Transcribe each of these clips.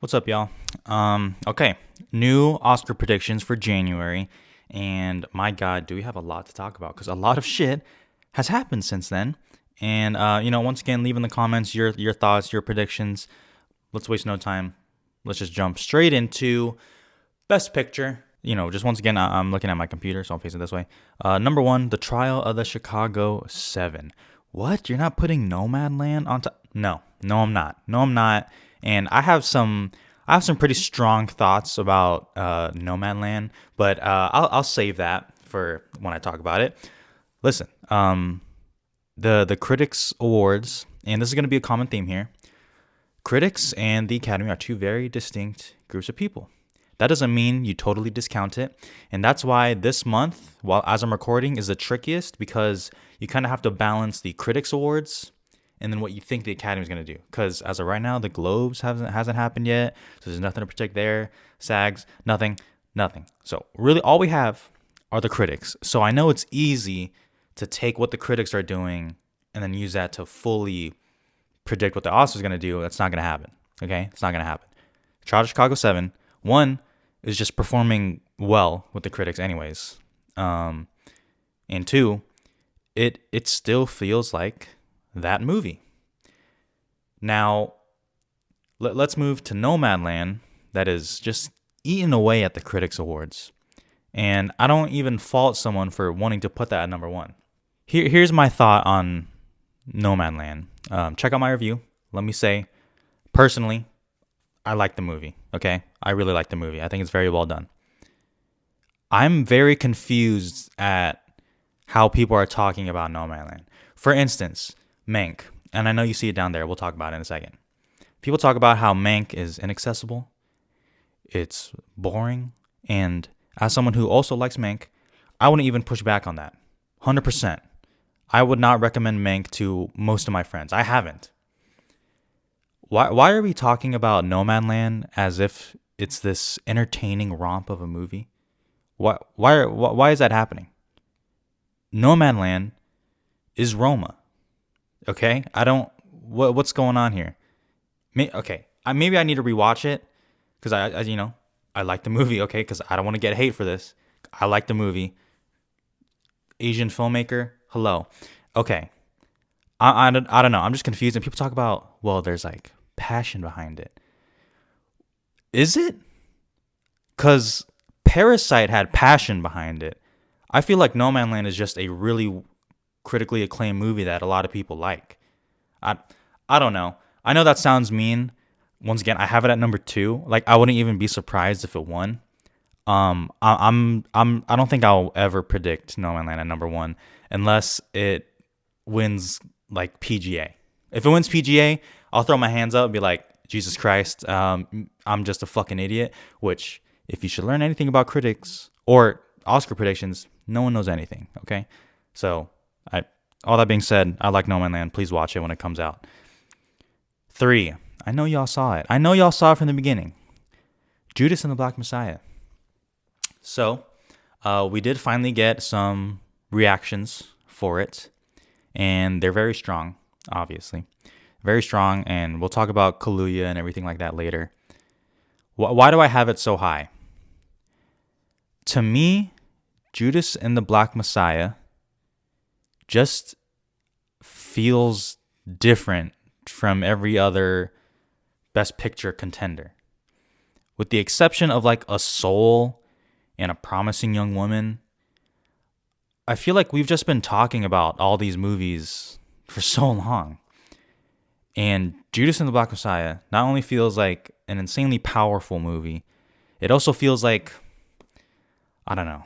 What's up, y'all? Okay, new Oscar predictions for January, and my God, do we have a lot to talk about? Because a lot of shit has happened since then. And once again, leave in the comments your thoughts, your predictions. Let's waste no time. Let's just jump straight into Best Picture. Just once again, I'm looking at my computer, so I'll face it this way. Number one, The Trial of the Chicago 7. What? You're not putting Nomadland on top? No, I'm not. No, I'm not. And I have some pretty strong thoughts about Nomadland, but I'll save that for when I talk about it. Listen, the Critics Awards, and this is going to be a common theme here. Critics and the Academy are two very distinct groups of people. That doesn't mean you totally discount it. And that's why this month, while as I'm recording, is the trickiest because you kind of have to balance the Critics Awards and then what you think the Academy is going to do. Because as of right now, the Globes hasn't happened yet. So there's nothing to protect there. SAGs, nothing. So really all we have are the critics. So I know it's easy to take what the critics are doing and then use that to fully predict what the Oscars is going to do. That's not going to happen. Okay? It's not going to happen. Trial of Chicago 7, one, is just performing well with the critics anyways. And two, it still feels like that movie. Now, let's move to Nomadland, that is just eating away at the Critics Awards. And I don't even fault someone for wanting to put that at number one. Here's my thought on Nomadland. Check out my review. Let me say, personally, I like the movie, okay? I really like the movie. I think it's very well done. I'm very confused at how people are talking about Nomadland. For instance, Mank, and I know you see it down there. We'll talk about it in a second. People talk about how Mank is inaccessible, it's boring, and as someone who also likes Mank, I wouldn't even push back on that. 100%. I would not recommend Mank to most of my friends. I haven't. Why are we talking about Nomadland as if it's this entertaining romp of a movie? Why is that happening? Nomadland is Roma. Okay? What's going on here? Maybe I need to rewatch it because I like the movie, okay? Because I don't want to get hate for this. I like the movie. Asian filmmaker, hello. Okay. I don't know. I'm just confused. And people talk about, well, there's like passion behind it. Is it? Because Parasite had passion behind it. I feel like Nomadland is just a really critically acclaimed movie that a lot of people like. I don't know. I know that sounds mean. Once again, I have it at number 2. Like I wouldn't even be surprised if it won. I don't think I'll ever predict Nomadland at number 1 unless it wins like PGA. If it wins PGA, I'll throw my hands up and be like, Jesus Christ, I'm just a fucking idiot. Which, if you should learn anything about critics or Oscar predictions, no one knows anything. Okay, so all that being said, I like Nomadland. Please watch it when it comes out. 3. I know y'all saw it. I know y'all saw it from the beginning. Judas and the Black Messiah. So, we did finally get some reactions for it, and they're very strong, obviously. Very strong, and we'll talk about Kaluuya and everything like that later. Why do I have it so high? To me, Judas and the Black Messiah just feels different from every other Best Picture contender. With the exception of like A Soul and A Promising Young Woman, I feel like we've just been talking about all these movies for so long. And Judas and the Black Messiah not only feels like an insanely powerful movie, it also feels like, I don't know,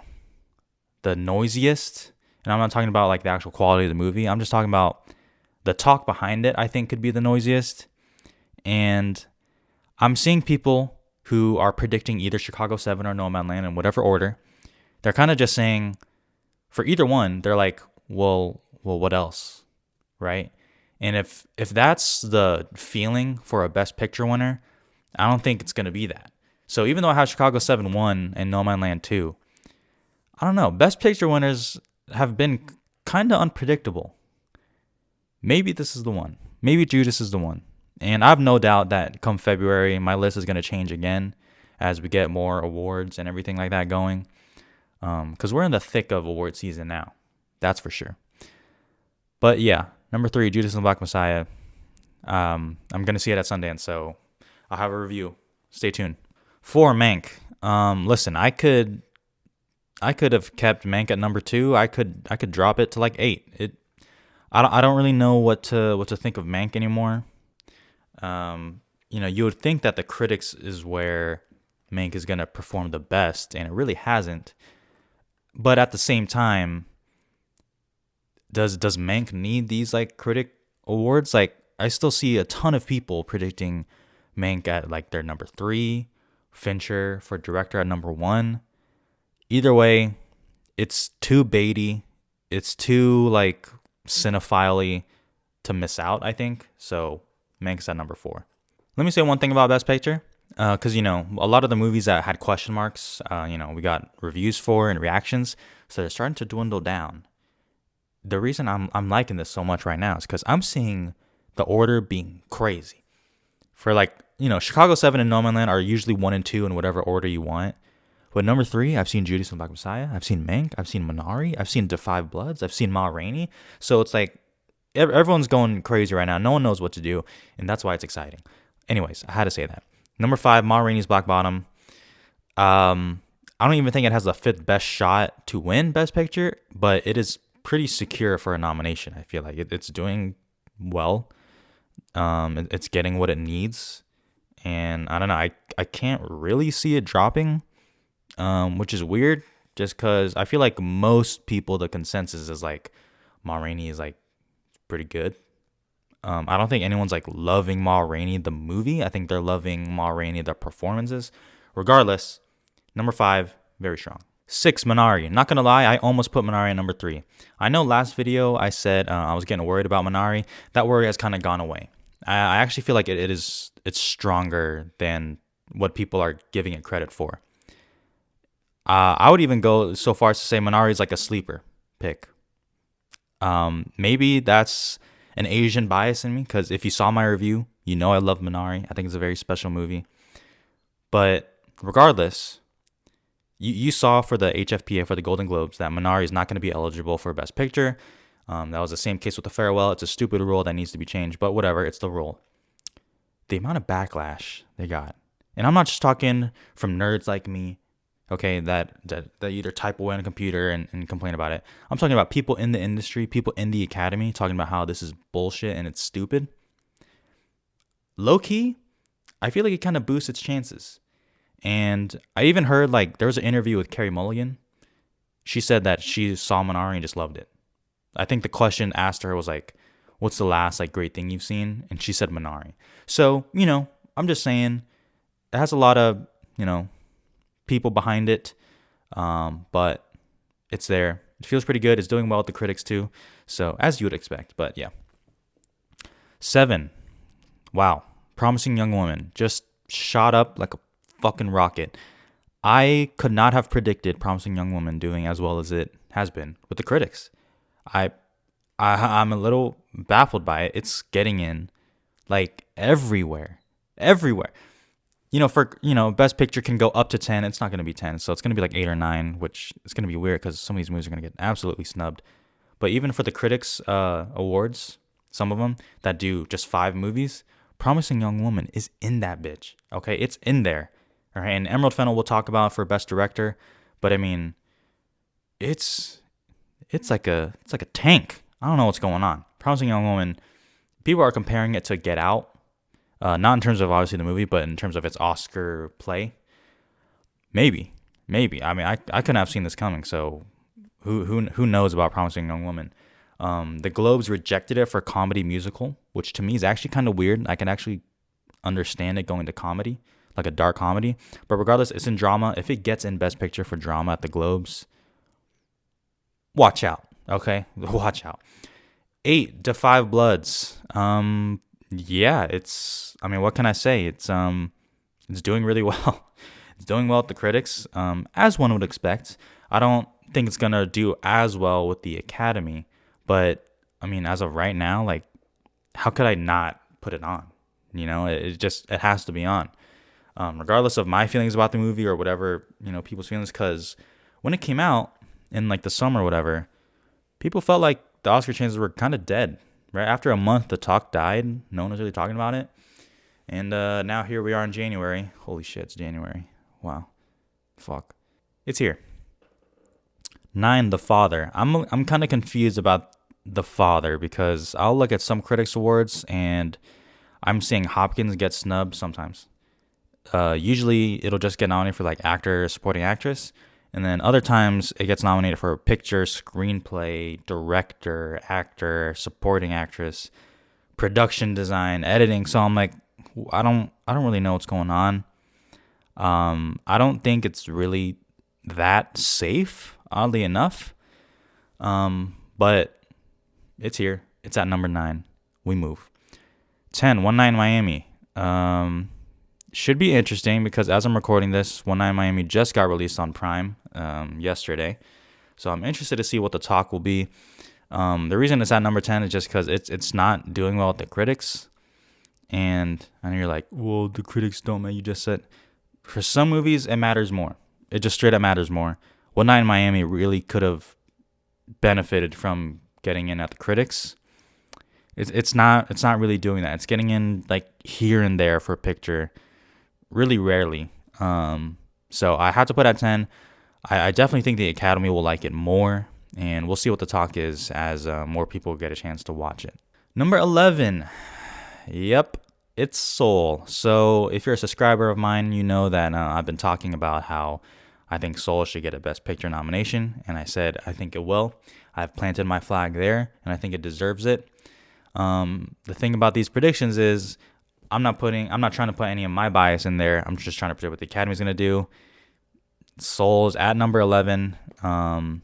the noisiest. And I'm not talking about like the actual quality of the movie. I'm just talking about the talk behind it, I think could be the noisiest. And I'm seeing people who are predicting either Chicago 7 or Nomadland in whatever order. They're kind of just saying, for either one, they're like, well, what else? Right? And if that's the feeling for a Best Picture winner, I don't think it's going to be that. So even though I have Chicago 7 1 and Nomadland 2, I don't know. Best Picture winners have been kind of unpredictable. Maybe this is the one. Maybe Judas is the one. And I have no doubt that come February, my list is going to change again as we get more awards and everything like that going. Because we're in the thick of award season now. That's for sure. But yeah, number 3, Judas and the Black Messiah. I'm going to see it at Sundance, so I'll have a review. Stay tuned. 4, Mank. Listen, I could have kept Mank at number 2. I could drop it to like 8. I don't really know what to think of Mank anymore. You would think that the critics is where Mank is gonna perform the best, and it really hasn't. But at the same time, does Mank need these like critic awards? Like, I still see a ton of people predicting Mank at like their number 3, Fincher for director at number 1. Either way, it's too baity. It's too like cinephile to miss out, I think. So Mank's at number 4. Let me say one thing about Best Picture. Because, a lot of the movies that had question marks, we got reviews for and reactions. So they're starting to dwindle down. The reason I'm liking this so much right now is because I'm seeing the order being crazy. For like, Chicago 7 and No Man Land are usually 1 and 2 in whatever order you want. But number 3, I've seen Judas and the Black Messiah. I've seen Mank. I've seen Minari. I've seen Da 5 Bloods. I've seen Ma Rainey. So it's like everyone's going crazy right now. No one knows what to do. And that's why it's exciting. Anyways, I had to say that. Number 5, Ma Rainey's Black Bottom. I don't even think it has the 5th best shot to win Best Picture, but it is pretty secure for a nomination. I feel like it's doing well. It's getting what it needs. And I don't know. I can't really see it dropping. Which is weird, just because I feel like most people, the consensus is like Ma Rainey is like pretty good. I don't think anyone's like loving Ma Rainey the movie. I think they're loving Ma Rainey the performances. Regardless, number 5, very strong. 6, Minari. Not gonna lie, I almost put Minari at number 3. I know last video I said I was getting worried about Minari. That worry has kind of gone away. I actually feel like it's stronger than what people are giving it credit for. I would even go so far as to say Minari is like a sleeper pick. Maybe that's an Asian bias in me, because if you saw my review, you know I love Minari. I think it's a very special movie. But regardless, you saw for the HFPA, for the Golden Globes, that Minari is not going to be eligible for Best Picture. That was the same case with The Farewell. It's a stupid rule that needs to be changed, but whatever, it's the rule. The amount of backlash they got. And I'm not just talking from nerds like me, okay, that either type away on a computer and complain about it. I'm talking about people in the industry, people in the academy, talking about how this is bullshit and it's stupid. Low key, I feel like it kind of boosts its chances. And I even heard, like, there was an interview with Carey Mulligan. She said that she saw Minari and just loved it. I think the question asked her was like, what's the last like great thing you've seen? And she said Minari. So, I'm just saying it has a lot of, people behind it, but it's there. It feels pretty good. It's doing well with the critics too, so as you would expect. But yeah. 7, wow, Promising Young Woman just shot up like a fucking rocket. I could not have predicted Promising Young Woman doing as well as it has been with the critics. I'm a little baffled by it. It's getting in like everywhere. Best Picture can go up to 10. It's not going to be 10, so it's going to be like 8 or 9, which is going to be weird because some of these movies are going to get absolutely snubbed. But even for the critics awards, some of them that do just 5 movies, Promising Young Woman is in that bitch. Okay, it's in there. All right, and Emerald Fennell we'll talk about for Best Director, but I mean, it's like a tank. I don't know what's going on. Promising Young Woman. People are comparing it to Get Out. Not in terms of obviously the movie, but in terms of its Oscar play. Maybe. I mean, I couldn't have seen this coming. So who knows about Promising Young Woman? The Globes rejected it for comedy musical, which to me is actually kind of weird. I can actually understand it going to comedy, like a dark comedy. But regardless, it's in drama. If it gets in Best Picture for drama at the Globes, watch out. Okay, watch out. 8, Da 5 Bloods. Yeah, what can I say? It's doing really well. It's doing well with the critics, as one would expect. I don't think it's gonna do as well with the Academy, but I mean, as of right now, like, how could I not put it on? It has to be on, regardless of my feelings about the movie or whatever people's feelings. Because when it came out in like the summer or whatever, people felt like the Oscar chances were kind of dead. Right after a month, the talk died. No one was really talking about it. And now here we are in January. Holy shit, it's January. Wow. Fuck. It's here. 9, The Father. I'm kind of confused about The Father because I'll look at some critics awards and I'm seeing Hopkins get snubbed sometimes. Usually it'll just get nominated for like actor or supporting actress. And then other times it gets nominated for picture, screenplay, director, actor, supporting actress, production design, editing. So I'm like, I don't really know what's going on. I don't think it's really that safe, oddly enough. But it's here. It's at number 9. We move. 10, One Night in Miami. Should be interesting because as I'm recording this, One Night in Miami just got released on Prime yesterday. So I'm interested to see what the talk will be. The reason it's at number 10 is just because it's not doing well with the critics. And I know you're like, well, the critics don't matter. You just said for some movies, it matters more. It just straight up matters more. One Night in Miami really could have benefited from getting in at the critics. It's not really doing that. It's getting in like here and there for a picture, really rarely. So I had to put at 10. I definitely think the Academy will like it more, and we'll see what the talk is as more people get a chance to watch it. Number 11. Yep, it's Soul. So if you're a subscriber of mine, you know that I've been talking about how I think Soul should get a Best Picture nomination, and I said I think it will. I've planted my flag there, and I think it deserves it. The thing about these predictions is I'm not trying to put any of my bias in there. I'm just trying to predict what the Academy's gonna do. Soul's at number 11. And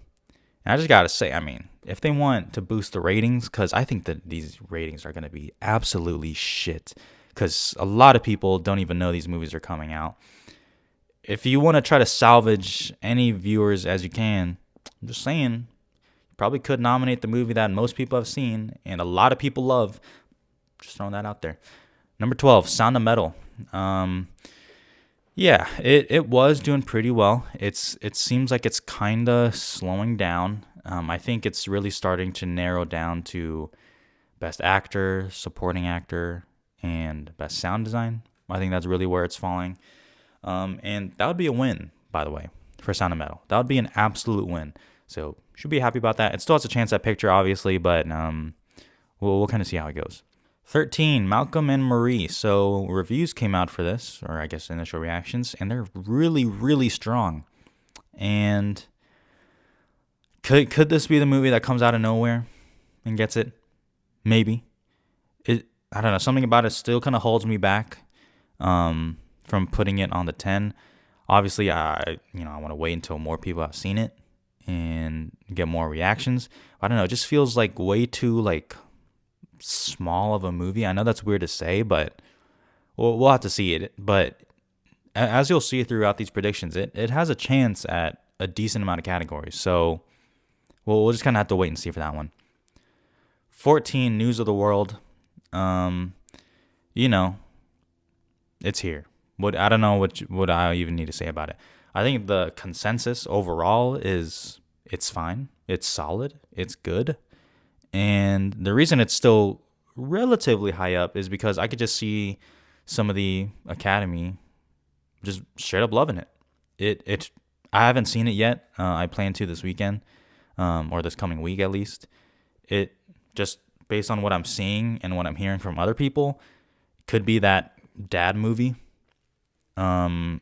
I just gotta say, I mean, if they want to boost the ratings, because I think that these ratings are gonna be absolutely shit, because a lot of people don't even know these movies are coming out. If you want to try to salvage any viewers as you can, I'm just saying, you probably could nominate the movie that most people have seen and a lot of people love. Just throwing that out there. Number 12, Sound of Metal. Yeah, it was doing pretty well. It seems like it's kind of slowing down. I think it's really starting to narrow down to Best Actor, Supporting Actor, and Best Sound Design. I think that's really where it's falling. And that would be a win, by the way, for Sound of Metal. That would be an absolute win. So should be happy about that. It still has a chance at picture, obviously, but we'll kind of see how it goes. 13, Malcolm and Marie. So reviews came out for this, or I guess initial reactions, and they're really, really strong. And could this be the movie that comes out of nowhere and gets it? Maybe. I don't know. Something about it still kind of holds me back from putting it on the 10. Obviously, I want to wait until more people have seen it and get more reactions. I don't know. It just feels like way too like small of a movie. I know that's weird to say, but we'll have to see it. But as you'll see throughout these predictions, it has a chance at a decent amount of categories. So we'll just kind of have to wait and see for that one. 14, News of the World. It's here. I don't know what I even need to say about it. I think the consensus overall is it's fine, it's solid, it's good. And the reason it's still relatively high up is because I could just see some of the Academy just straight up loving it. I haven't seen it yet. I plan to this weekend, or this coming week at least. It just based on what I'm seeing and what I'm hearing from other people, could be that dad movie. And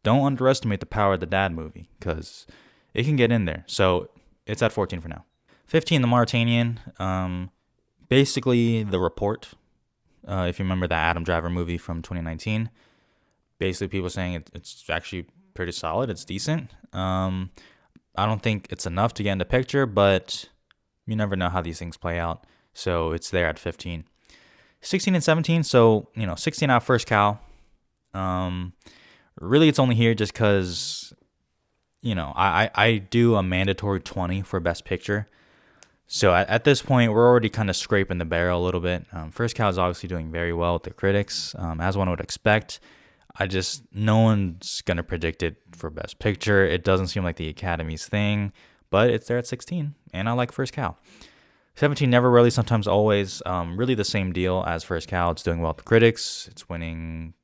don't underestimate the power of the dad movie because it can get in there. So it's at 14 for now. 15, The Mauritanian. Basically, The Report. If you remember that Adam Driver movie from 2019. Basically, people saying it's actually pretty solid. It's decent. I don't think it's enough to get in the picture, but you never know how these things play out. So it's there at 15. 16 and 17. So, 16 out First Cow. Really, it's only here just because, I do a mandatory 20 for Best Picture. So at this point, we're already kind of scraping the barrel a little bit. First Cow is obviously doing very well with the critics, as one would expect. No one's gonna predict it for Best Picture. It doesn't seem like the Academy's thing, but it's there at 16, and I like First Cow. 17, Never Really, Sometimes Always, really the same deal as First Cow. It's doing well with the critics. It's winning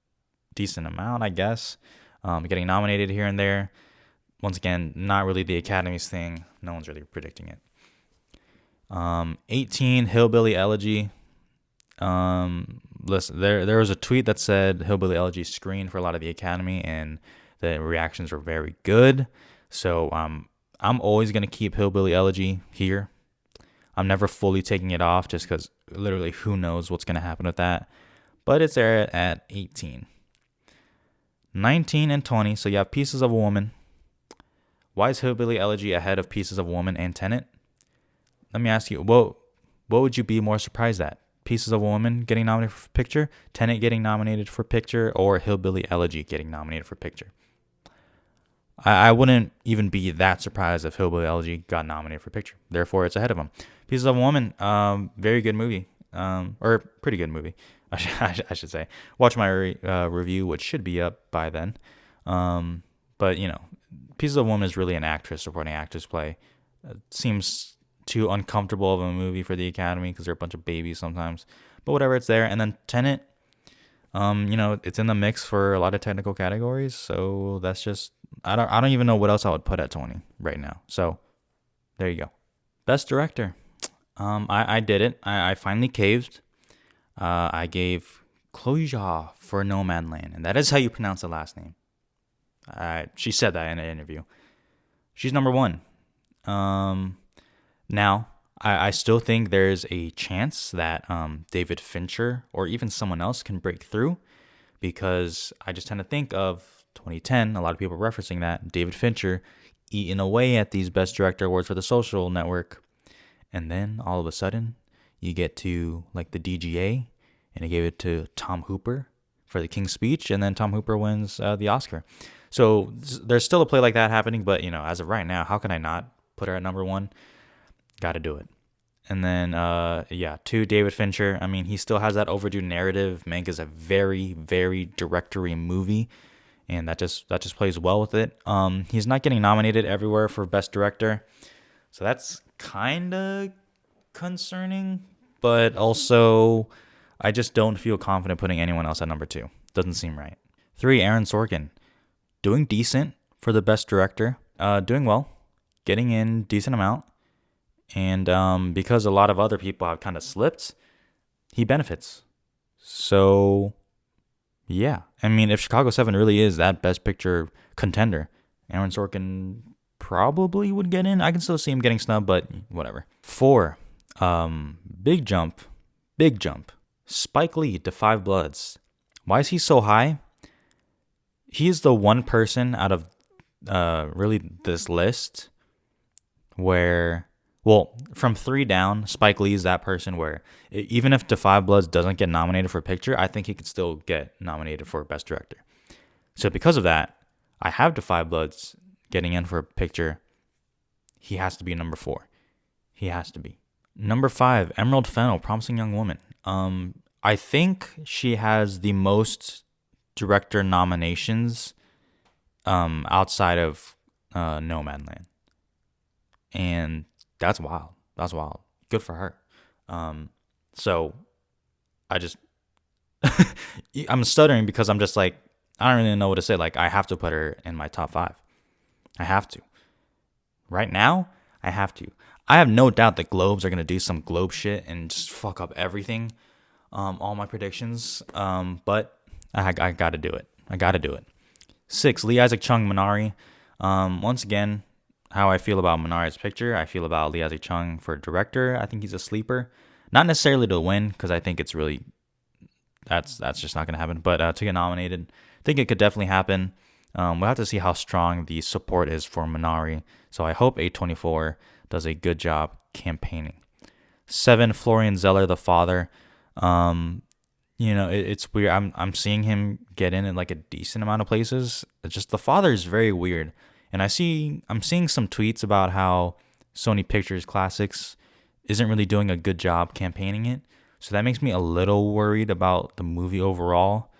decent amount, I guess. Getting nominated here and there. Once again, not really the Academy's thing. No one's really predicting it. 18, Hillbilly Elegy. Listen, there was a tweet that said Hillbilly Elegy screened for a lot of the Academy, and the reactions were very good. So I'm always gonna keep Hillbilly Elegy here. I'm never fully taking it off just because literally who knows what's gonna happen with that. But it's there at 18. 19 and 20. So you have Pieces of a Woman. Why is Hillbilly Elegy ahead of Pieces of a Woman and Tenet? Let me ask you, what would you be more surprised at? Pieces of a Woman getting nominated for Picture, Tenet getting nominated for Picture, or Hillbilly Elegy getting nominated for Picture? I wouldn't even be that surprised if Hillbilly Elegy got nominated for Picture. Therefore, it's ahead of them. Pieces of a Woman, very good movie, or pretty good movie, I should say. Watch my review, which should be up by then. But, Pieces of a Woman is really an actress, supporting actress play. It seems too uncomfortable of a movie for the Academy because they're a bunch of babies sometimes. But whatever, it's there. And then Tenet, it's in the mix for a lot of technical categories. So that's just I don't even know what else I would put at 20 right now. So there you go. Best Director. I did it. I finally caved. I gave Chloe Zhao for Nomadland, and that is how you pronounce the last name. She said that in an interview. She's number one. Now, I still think there's a chance that David Fincher or even someone else can break through, because I just tend to think of 2010. A lot of people referencing that. David Fincher eating away at these Best Director awards for The Social Network. And then all of a sudden, you get to like the DGA, and he gave it to Tom Hooper for The King's Speech, and then Tom Hooper wins the Oscar. So there's still a play like that happening, but as of right now, how can I not put her at number one? Got to do it. And then, 2, David Fincher. I mean, he still has that overdue narrative. Mank is a very, very directory movie, and that just plays well with it. He's not getting nominated everywhere for Best Director, so that's kind of concerning. But also, I just don't feel confident putting anyone else at number 2. Doesn't seem right. 3, Aaron Sorkin. Doing decent for the Best Director. Doing well. Getting in decent amount. And because a lot of other people have kind of slipped, he benefits. So, yeah. I mean, if Chicago 7 really is that Best Picture contender, Aaron Sorkin probably would get in. I can still see him getting snubbed, but whatever. 4, big jump. Spike Lee to Five Bloods. Why is he so high? He's the one person out of really this list where... Well, from 3 down, Spike Lee is that person where even if Da 5 Bloods doesn't get nominated for Picture, I think he could still get nominated for Best Director. So because of that, I have Da 5 Bloods getting in for Picture. He has to be number 4. He has to be. Number 5, Emerald Fennell, Promising Young Woman. I think she has the most director nominations outside of Nomadland. And that's wild. Good for her. So I just I'm stuttering because I'm just like, I don't really know what to say. Like, I have to put her in my top 5. I have to. Right now, I have to. I have no doubt that Globes are gonna do some Globe shit and just fuck up everything. All my predictions. But I gotta do it. 6, Lee Isaac Chung, Minari. Once again, how I feel about Minari's Picture, I feel about Lee Isaac Chung for director. I think he's a sleeper. Not necessarily to win, because I think it's really... That's just not going to happen. But to get nominated, I think it could definitely happen. We'll have to see how strong the support is for Minari. So I hope A24 does a good job campaigning. 7, Florian Zeller, The Father. It's weird. I'm seeing him get in like a decent amount of places. It's just The Father is very weird. And I'm seeing some tweets about how Sony Pictures Classics isn't really doing a good job campaigning it. So that makes me a little worried about the movie overall.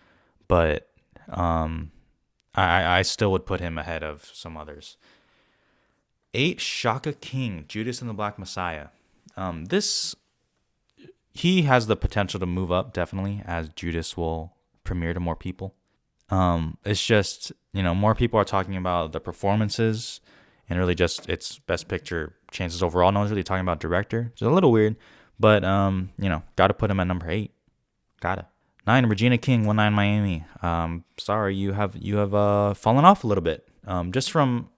But um, I still would put him ahead of some others. 8, Shaka King, Judas and the Black Messiah. This he has the potential to move up definitely, as Judas will premiere to more people. It's just, more people are talking about the performances and really just its best picture chances overall. No one's really talking about director. It's a little weird, but gotta put him at number 8. Gotta. 9, Regina King, 19 Miami. Sorry, you have fallen off a little bit. Just from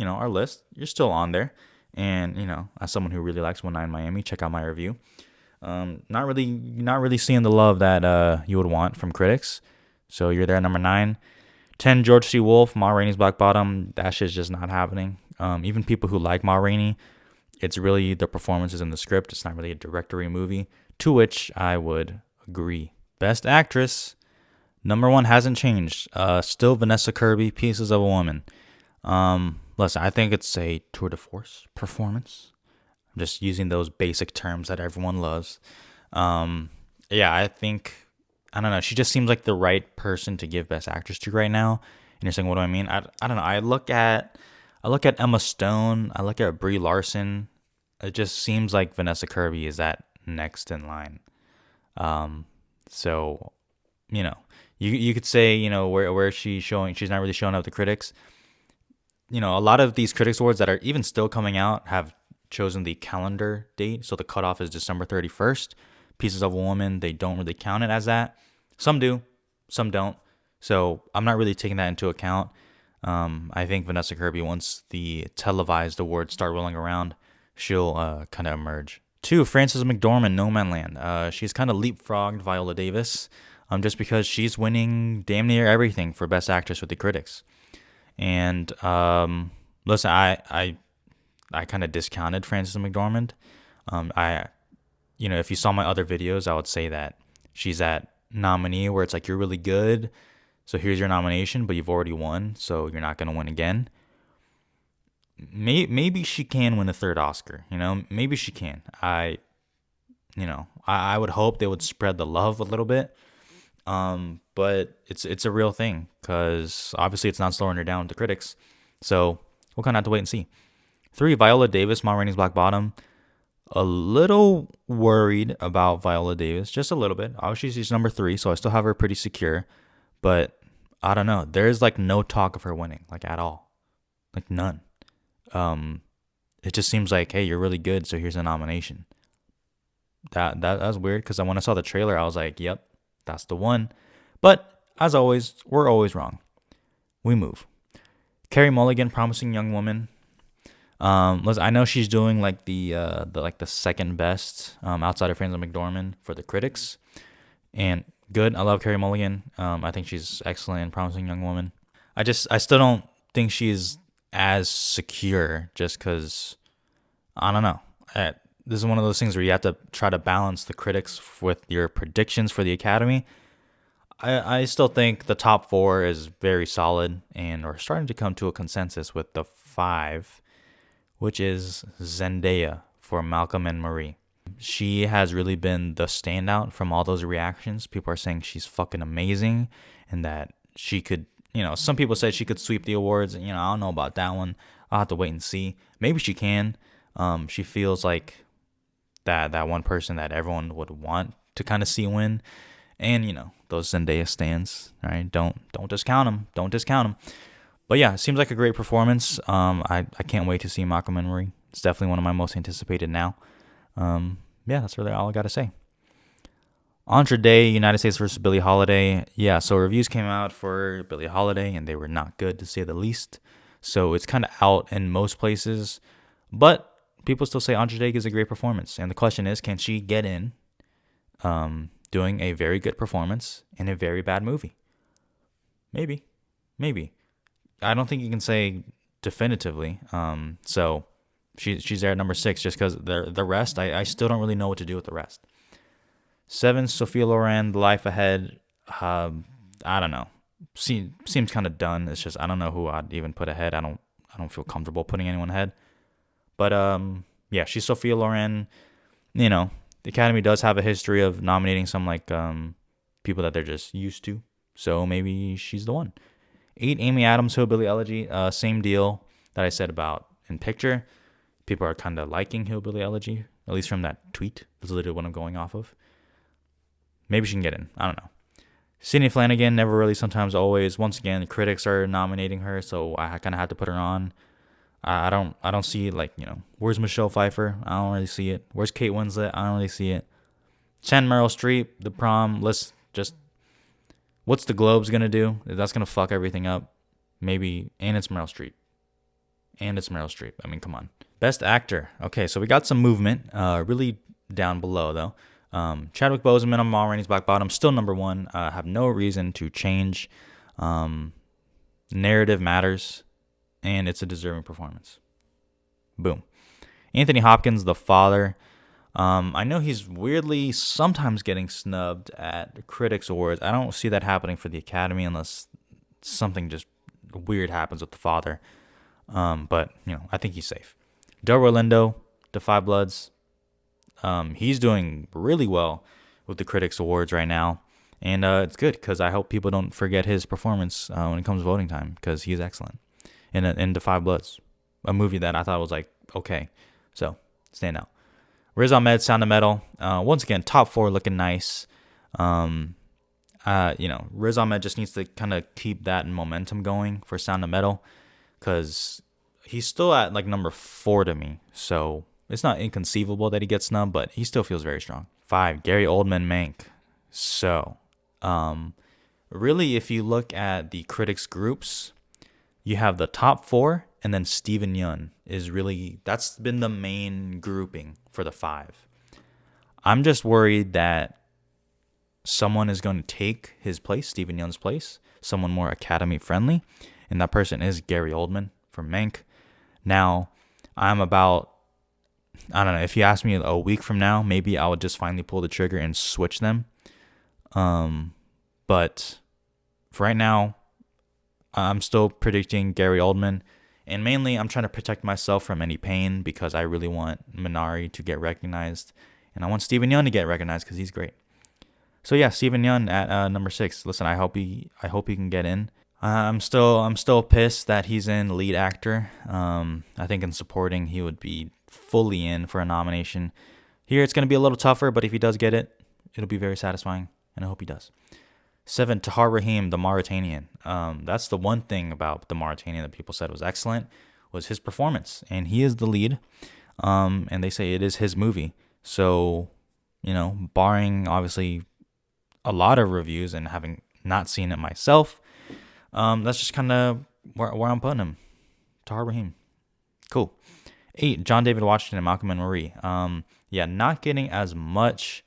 our list, you're still on there, and as someone who really likes 19 Miami, check out my review. Not really seeing the love that you would want from critics. So you're there at number 9. 10, George C. Wolfe, Ma Rainey's Black Bottom. That shit's just not happening. Even people who like Ma Rainey, it's really the performances in the script. It's not really a directory movie, to which I would agree. Best Actress, number 1 hasn't changed. Still Vanessa Kirby, Pieces of a Woman. Listen, I think it's a tour de force performance. I'm just using those basic terms that everyone loves. Yeah, I don't know. She just seems like the right person to give Best Actress to right now. And you're saying, what do I mean? I don't know. I look at Emma Stone. I look at Brie Larson. It just seems like Vanessa Kirby is that next in line. So, you could say, where she's showing, she's not really showing up to critics. A lot of these critics awards that are even still coming out have chosen the calendar date. So the cutoff is December 31st. Pieces of a Woman, they don't really count it as that. Some do, some don't. So I'm not really taking that into account. I think Vanessa Kirby, once the televised awards start rolling around, she'll kind of emerge. 2, Frances McDormand, No Man Land. She's kind of leapfrogged Viola Davis, just because she's winning damn near everything for Best Actress with the critics. And listen, I kind of discounted Frances McDormand. If you saw my other videos, I would say that she's that nominee where it's like, you're really good, so here's your nomination, but you've already won, so you're not gonna win again. Maybe she can win a third Oscar. Maybe she can. I would hope they would spread the love a little bit. But it's a real thing, because obviously it's not slowing her down with the critics. So we'll kind of have to wait and see. 3, Viola Davis, Ma Rainey's Black Bottom. A little worried about Viola Davis, just a little bit. Obviously she's number 3, so I still have her pretty secure. But I don't know. There's like no talk of her winning, like at all, like none. It just seems like, hey, you're really good, so here's a nomination. That's weird, because when I saw the trailer, I was like, yep, that's the one. But as always, we're always wrong. We move. Carey Mulligan, Promising Young Woman. Listen, I know she's doing like the second best outside of Frances McDormand for the critics, and good. I love Carey Mulligan. I think she's excellent in Promising Young Woman. I still don't think she's as secure, just because I don't know. This is one of those things where you have to try to balance the critics with your predictions for the Academy. I still think the top 4 is very solid, and we're starting to come to a consensus with the 5, which is Zendaya for Malcolm and Marie. She has really been the standout from all those reactions. People are saying she's fucking amazing, and that she could, some people said she could sweep the awards. I don't know about that one. I'll have to wait and see. Maybe she can. She feels like that one person that everyone would want to kind of see win. And, those Zendaya stands, right? Don't discount them. Don't discount them. But yeah, it seems like a great performance. I can't wait to see Malcolm and Marie. It's definitely one of my most anticipated now. Yeah, that's really all I got to say. Entre Day, United States versus Billie Holiday. Yeah, so reviews came out for Billie Holiday, and they were not good, to say the least. So it's kind of out in most places. But people still say Andre Day gives a great performance. And the question is, can she get in doing a very good performance in a very bad movie? Maybe. I don't think you can say definitively. So she's there at number 6, just because the rest, I still don't really know what to do with the rest. 7, Sophia Loren, The Life Ahead. I don't know. Seems kind of done. It's just, I don't know who I'd even put ahead. I don't feel comfortable putting anyone ahead. But yeah, she's Sophia Loren. you know, the Academy does have a history of nominating some like people that they're just used to. So maybe she's the one. 8, Amy Adams, Hillbilly Elegy. Same deal that I said about In Picture. People are kind of liking Hillbilly Elegy, at least from that tweet. That's literally what I'm going off of. Maybe she can get in. I don't know. Sydney Flanagan, Never Really, Sometimes, Always. Once again, the critics are nominating her, so I kind of had to put her on. I don't see it, like, where's Michelle Pfeiffer? I don't really see it. Where's Kate Winslet? I don't really see it. 10, Meryl Streep, The Prom. Let's just, what's the Globes gonna do? That's gonna fuck everything up. Maybe, and it's Meryl Streep. I mean, come on. Best Actor. Okay, so we got some movement. Really down below though. Chadwick Boseman on Ma Rainey's Black Bottom, still number one. Have no reason to change. Narrative matters, and it's a deserving performance. Boom. Anthony Hopkins, The Father. I know he's weirdly sometimes getting snubbed at Critics Awards. I don't see that happening for the Academy unless something just weird happens with The Father. But I think he's safe. Delroy Lindo, The Five Bloods. He's doing really well with the Critics Awards right now. And it's good because I hope people don't forget his performance when it comes to voting time, because he's excellent in The Five Bloods, a movie that I thought was like, okay. So, stand out. Riz Ahmed, Sound of Metal. Once again, top 4 looking nice. Riz Ahmed just needs to kind of keep that momentum going for Sound of Metal, because he's still at like number 4 to me. So it's not inconceivable that he gets snubbed, but he still feels very strong. 5, Gary Oldman, Mank. So, really, if you look at the critics groups, you have the top 4, and then Steven Yeun is really, that's been the main grouping for the 5. I'm just worried that someone is going to take his place, Steven Yeun's place, someone more Academy friendly, and that person is Gary Oldman from Mank. Now, I don't know, if you ask me a week from now, maybe I would just finally pull the trigger and switch them. But for right now, I'm still predicting Gary Oldman. And mainly, I'm trying to protect myself from any pain, because I really want Minari to get recognized. And I want Steven Yeun to get recognized because he's great. So yeah, Steven Yeun at number 6. Listen, I hope he can get in. I'm still pissed that he's in lead actor. I think in supporting he would be fully in for a nomination. Here it's going to be a little tougher, but if he does get it, it'll be very satisfying, and I hope he does. 7, Tahar Rahim, The Mauritanian. That's the one thing about The Mauritanian that people said was excellent, was his performance, and he is the lead. And they say it is his movie. So, barring obviously a lot of reviews and having not seen it myself, that's just kind of where I'm putting him. Tahar Rahim. Cool. 8, John David Washington and Malcolm and Marie. Not getting as much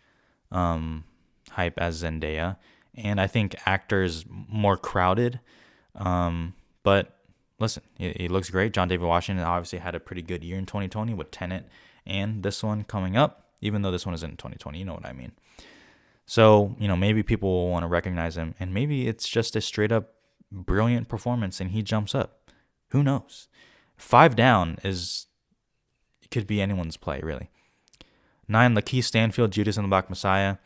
hype as Zendaya. And I think actors more crowded. But listen, he looks great. John David Washington obviously had a pretty good year in 2020 with Tenet and this one coming up, even though this one isn't in 2020. You know what I mean? So, maybe people will want to recognize him, and maybe it's just a straight up brilliant performance and he jumps up. Who knows? 5 Down could be anyone's play, really. 9, Lakeith Stanfield, Judas and the Black Messiah.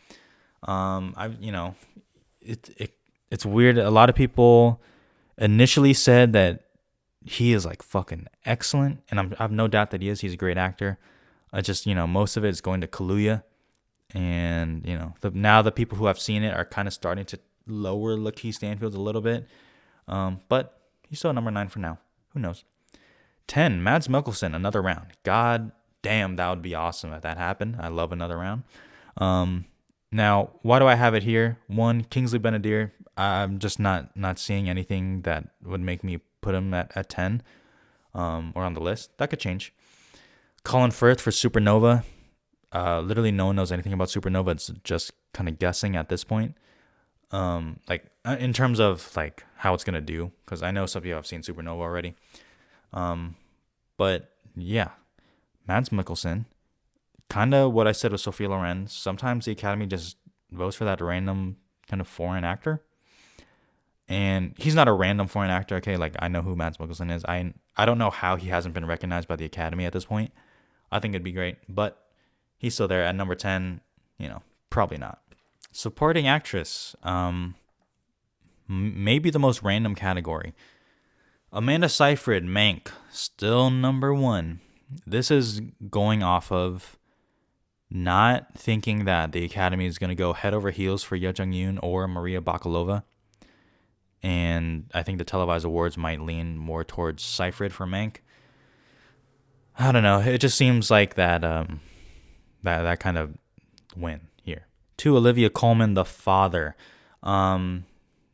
It's weird. A lot of people initially said that he is like fucking excellent, and I have no doubt that he is. He's a great actor. Just most of it is going to Kaluuya, and now the people who have seen it are kind of starting to lower Lakeith Stanfield a little bit. But he's still number 9 for now. Who knows? 10, Mads Mikkelsen, Another Round. God damn, that would be awesome if that happened. I love Another Round. Now, why do I have it here? 1, Kingsley Benadir. I'm just not seeing anything that would make me put him at 10 or on the list. That could change. Colin Firth for Supernova. Literally no one knows anything about Supernova. It's just kind of guessing at this point. In terms of like how it's gonna do, because I know some people have seen Supernova already. But yeah, Mads Mikkelsen, kind of what I said with Sophia Loren. Sometimes the Academy just votes for that random kind of foreign actor, and he's not a random foreign actor. Okay, like I know who Mads Mikkelsen is. I don't know how he hasn't been recognized by the Academy at this point. I think it'd be great, but he's still there at number 10. Probably not. Supporting actress. Maybe the most random category. Amanda Seyfried, Mank, still number 1. This is going off of not thinking that the Academy is going to go head over heels for Ye Jung-yoon or Maria Bakalova. And I think the televised awards might lean more towards Seyfried for Mank. I don't know. It just seems like that kind of win here. To Olivia Colman, The Father.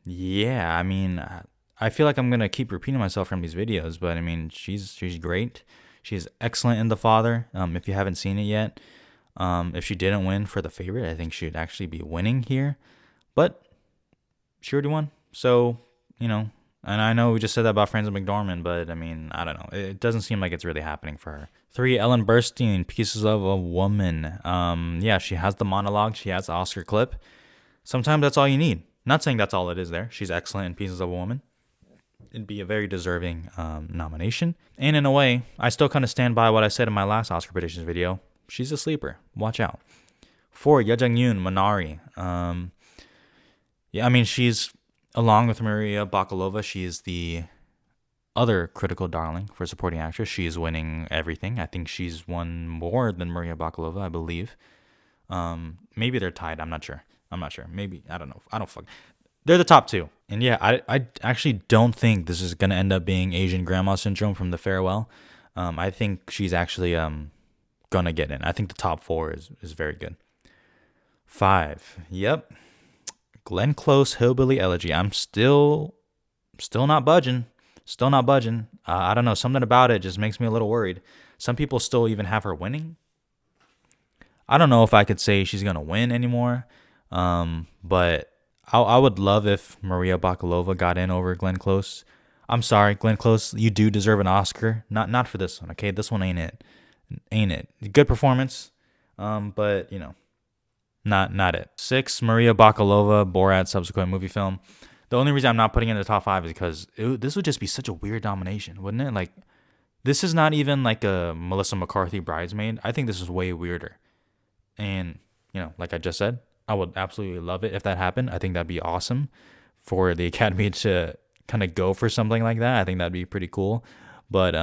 Yeah, I mean, I feel like I'm gonna keep repeating myself from these videos, but I mean, she's great. She's excellent in The Father. If you haven't seen it yet, if she didn't win for The Favorite, I think she'd actually be winning here. But she already won, so And I know we just said that about Frances McDormand, but I mean, I don't know. It doesn't seem like it's really happening for her. 3, Ellen Burstyn, Pieces of a Woman. Yeah, she has the monologue. She has the Oscar clip. Sometimes that's all you need. Not saying that's all it is there. She's excellent in Pieces of a Woman. It'd be a very deserving nomination. And in a way, I still kind of stand by what I said in my last Oscar predictions video. She's a sleeper. Watch out. 4, Ye Jung-yoon, Minari. Yeah, I mean, she's, along with Maria Bakalova, she is the other critical darling for supporting actress. She is winning everything. I think she's won more than Maria Bakalova, I believe. Maybe they're tied. I'm not sure. Maybe. I don't know. I don't fuck. They're the top 2. And yeah, I actually don't think this is going to end up being Asian Grandma Syndrome from The Farewell. I think she's actually going to get in. I think the top 4 is very good. 5. Yep. Glenn Close, Hillbilly Elegy. I'm still not budging. I don't know. Something about it just makes me a little worried. Some people still even have her winning. I don't know if I could say she's going to win anymore. But I would love if Maria Bakalova got in over Glenn Close. I'm sorry, Glenn Close, you do deserve an Oscar. Not for this one, okay? This one ain't it. Good performance. But not it. 6, Maria Bakalova, Borat subsequent movie film. The only reason I'm not putting it in the top 5 is because this would just be such a weird nomination, wouldn't it? Like, this is not even like a Melissa McCarthy Bridesmaid. I think this is way weirder. And, like I just said, I would absolutely love it if that happened. I think that'd be awesome for the Academy to kind of go for something like that. I think that'd be pretty cool. But,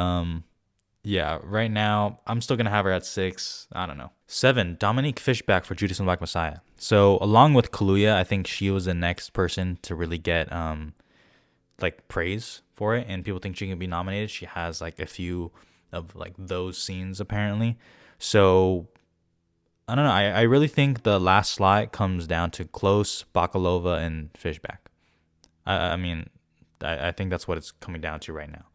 yeah, right now, I'm still going to have her at 6. I don't know. 7, Dominique Fishback for Judas and the Black Messiah. So, along with Kaluuya, I think she was the next person to really get, praise for it. And people think she can be nominated. She has, a few of, those scenes, apparently. So, I don't know. I really think the last slot comes down to Close, Bakalova, and Fishback. I mean, I think that's what it's coming down to right now.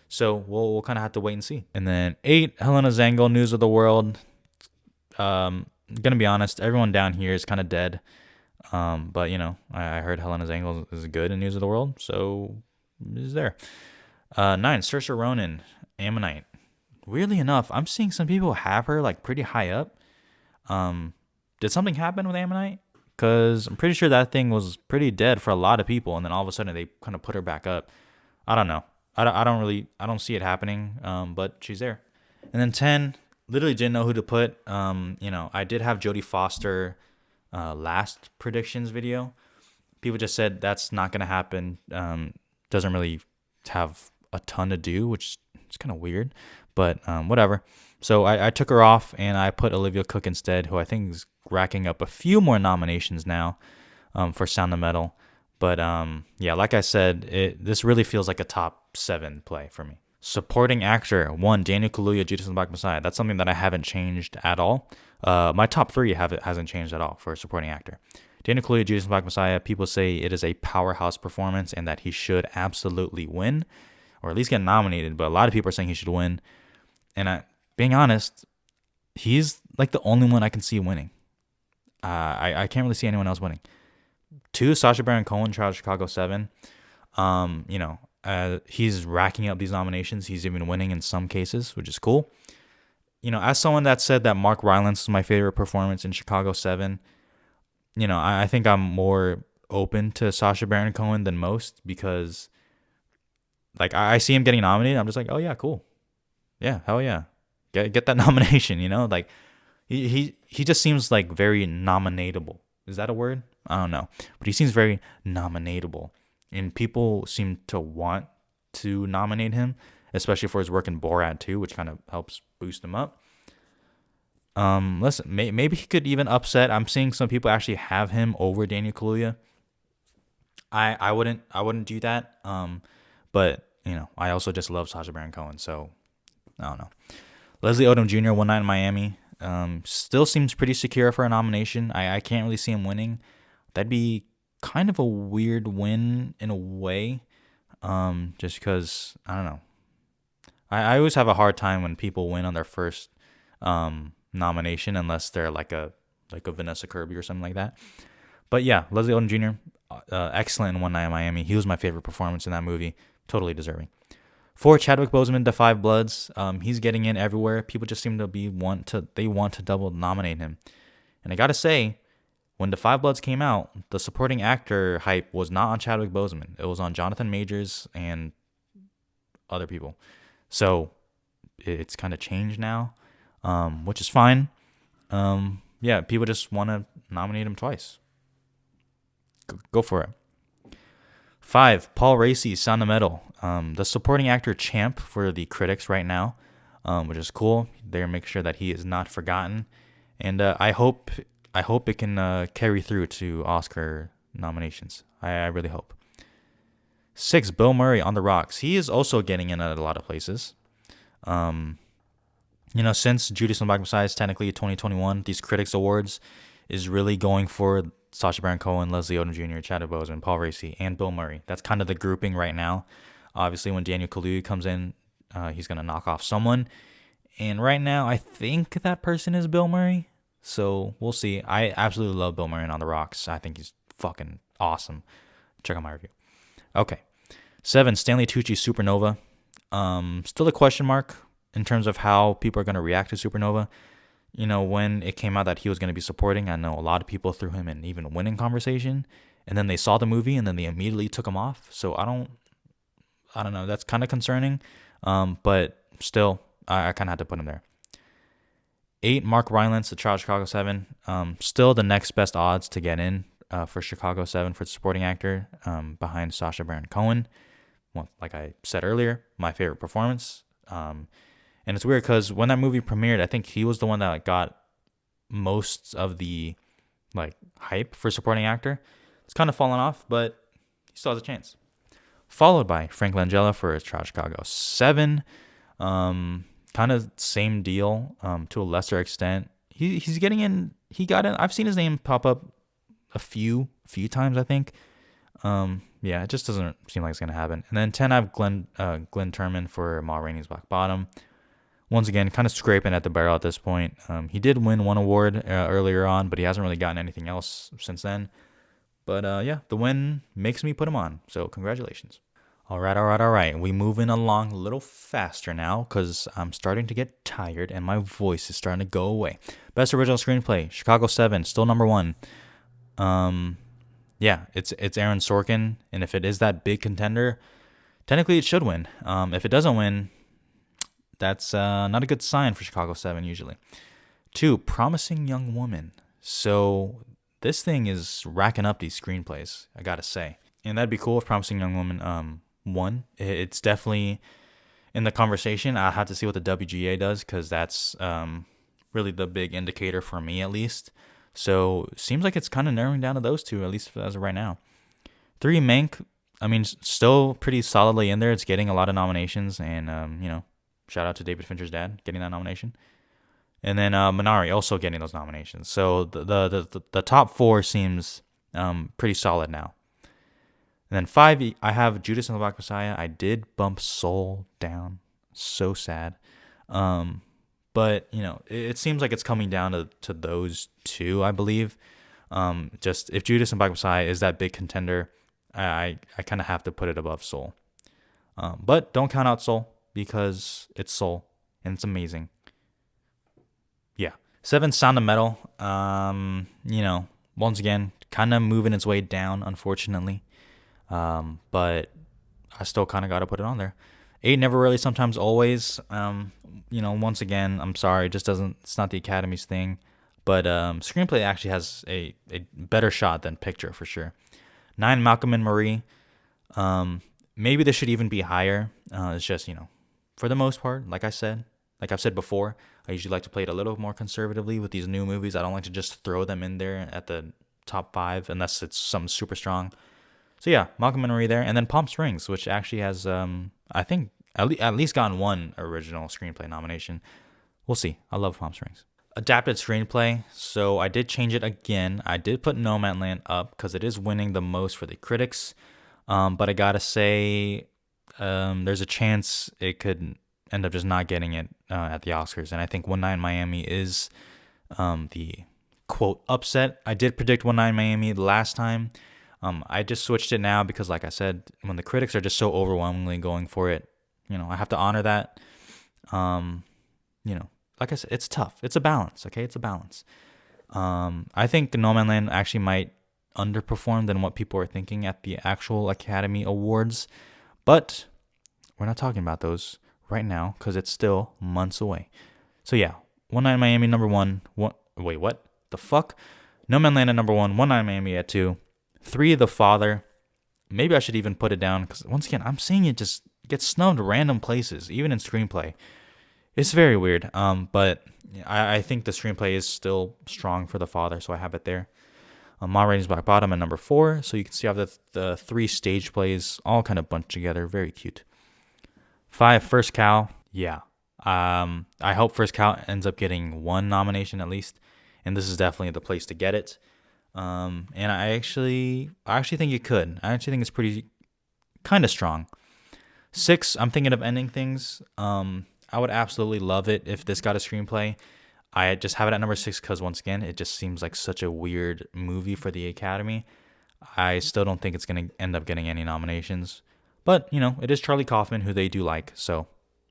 So we'll kind of have to wait and see. And then 8, Helena Zengel, News of the World. Gonna be honest, everyone down here is kind of dead. But I heard Helena Zengel is good in News of the World, so is there. 9, Saoirse Ronan, Ammonite. Weirdly enough, I'm seeing some people have her pretty high up. Did something happen with Ammonite? Because I'm pretty sure that thing was pretty dead for a lot of people, and then all of a sudden they kind of put her back up. I don't know. I don't see it happening. But she's there. And then 10, literally didn't know who to put. I did have Jodie Foster last predictions video. People just said that's not gonna happen. Doesn't really have a ton to do, which is kind of weird, but whatever. So I took her off and I put Olivia Cooke instead, who I think is racking up a few more nominations now for Sound of Metal. But yeah, like I said, this really feels like a top 7 play for me. Supporting actor, 1, Daniel Kaluuya, Judas and the Black Messiah. That's something that I haven't changed at all. My top 3 hasn't changed at all for supporting actor. Daniel Kaluuya, Judas and the Black Messiah. People say it is a powerhouse performance and that he should absolutely win, or at least get nominated. But a lot of people are saying he should win. And being honest, he's the only one I can see winning. I can't really see anyone else winning. 2, Sacha Baron Cohen, Child of Chicago 7. He's racking up these nominations. He's even winning in some cases, which is cool. As someone that said that Mark Rylance is my favorite performance in Chicago 7, I think I'm more open to Sacha Baron Cohen than most because, I see him getting nominated. I'm just like, oh yeah, cool. Yeah, hell yeah. Get that nomination, he he just seems like very nominatable. Is that a word? I don't know, but he seems very nominatable, and people seem to want to nominate him, especially for his work in Borat too, which kind of helps boost him up. Listen, maybe he could even upset. I'm seeing some people actually have him over Daniel Kaluuya. I wouldn't do that. But I also just love Sacha Baron Cohen, so I don't know. Leslie Odom Jr. One Night in Miami. Still seems pretty secure for a nomination. I can't really see him winning. That'd be kind of a weird win in a way. Just because I don't know. I always have a hard time when people win on their first nomination unless they're like a Vanessa Kirby or something like that. But yeah, Leslie Odom Jr. Excellent in One Night in Miami. He was my favorite performance in that movie. Totally deserving. For Chadwick Boseman, The Five Bloods, he's getting in everywhere. People just seem to want to double nominate him. And I gotta say, when The Five Bloods came out, the supporting actor hype was not on Chadwick Boseman. It was on Jonathan Majors and other people. So it's kind of changed now, which is fine. Yeah, people just want to nominate him twice. Go for it. 5. Paul Raci, Sound of Metal. The supporting actor champ for the critics right now, which is cool. They're making sure that he is not forgotten, and I hope it can carry through to Oscar nominations. I really hope. 6. Bill Murray on the Rocks. He is also getting in at a lot of places. Since Judas and the Black Messiah is technically 2021, these Critics Awards is really going for Sacha Baron Cohen, Leslie Odom Jr., Chadwick Boseman, Paul Raci, and Bill Murray. That's kind of the grouping right now. Obviously, when Daniel Kaluuya comes in, he's going to knock off someone. And right now, I think that person is Bill Murray. So we'll see. I absolutely love Bill Murray on The Rocks. I think he's fucking awesome. Check out my review. Okay. 7. Stanley Tucci, Supernova. Still a question mark in terms of how people are going to react to Supernova. When it came out that he was going to be supporting, I know a lot of people threw him in even winning conversation, and then they saw the movie and then they immediately took him off. So I don't know. That's kind of concerning. But still, I kind of had to put him there. 8. Mark Rylance, The Trial of Chicago 7. Still the next best odds to get in for Chicago 7 for the supporting actor, behind Sacha Baron Cohen. Well, like I said earlier, my favorite performance. And it's weird because when that movie premiered, I think he was the one that got most of the hype for supporting actor. It's kind of fallen off, but he still has a chance. Followed by Frank Langella for Trial of Chicago 7. Kind of same deal, to a lesser extent. He's getting in. He got in. I've seen his name pop up a few times, I think. Yeah, it just doesn't seem like it's gonna happen. And then 10, I have Glenn Turman for Ma Rainey's Black Bottom. Once again, kind of scraping at the barrel at this point. He did win one award earlier on, but he hasn't really gotten anything else since then. But yeah, the win makes me put him on. So congratulations. All right. We moving along a little faster now because I'm starting to get tired and my voice is starting to go away. Best Original Screenplay, Chicago 7, still number 1. Yeah, it's Aaron Sorkin, and if it is that big contender, technically it should win. If it doesn't win, that's not a good sign for Chicago 7 usually. 2, Promising Young Woman. So this thing is racking up these screenplays, I gotta say. And that'd be cool if Promising Young Woman won. It's definitely in the conversation. I'll have to see what the WGA does because that's really the big indicator for me at least. So it seems like it's kind of narrowing down to those two, at least as of right now. 3, Mank. I mean, still pretty solidly in there. It's getting a lot of nominations, and shout out to David Fincher's dad getting that nomination. And then Minari also getting those nominations. So the top 4 seems pretty solid now. And then 5, I have Judas and the Black Messiah. I did bump Soul down. So sad. But, it seems like it's coming down to those two, I believe. Just if Judas and Black Messiah is that big contender, I kind of have to put it above Soul. But don't count out Soul because it's Soul and it's amazing. Yeah. 7, Sound of Metal. Once again, kind of moving its way down, unfortunately. But I still kind of got to put it on there. 8, Never Really, Sometimes Always. Once again, I'm sorry, it just doesn't. It's not the Academy's thing. but screenplay actually has a better shot than picture for sure. 9, Malcolm and Marie. Maybe this should even be higher. It's just, for the most part, like I've said before, I usually like to play it a little more conservatively with these new movies. I don't like to just throw them in there at the top 5 unless it's something super strong. So yeah, Malcolm and Marie there, and then Palm Springs, which actually has, I think, at least gotten one original screenplay nomination. We'll see. I love Palm Springs. Adapted screenplay. So I did change it again. I did put No Man Land up because it is winning the most for the critics. But I gotta say, there's a chance it could end up just not getting it at the Oscars. And I think One Night in Miami is the quote upset. I did predict One Night in Miami the last time. I just switched it now because, like I said, when the critics are just so overwhelmingly going for it, I have to honor that. Like I said, it's tough. It's a balance, okay? It's a balance. I think No Man Land actually might underperform than what people are thinking at the actual Academy Awards. But we're not talking about those right now because it's still months away. So yeah, One Night in Miami, number 1. Wait, what? The fuck? No Man Land at number 1, One Night in Miami at 2. 3, The Father. Maybe I should even put it down because, once again, I'm seeing it just get snubbed random places, even in screenplay. It's very weird. But I think the screenplay is still strong for The Father, so I have it there. Ma Rainey's Black Bottom at number 4, so you can see how the 3 stage plays all kind of bunched together. Very cute. 5, First Cow. Yeah. I hope First Cow ends up getting 1 nomination at least, and this is definitely the place to get it. And I actually think it could. I actually think it's pretty kind of strong. 6, I'm thinking of Ending Things. I would absolutely love it if this got a screenplay. I just have it at number 6 because, once again, it just seems like such a weird movie for the Academy. I still don't think it's going to end up getting any nominations. But, it is Charlie Kaufman, who they do like, so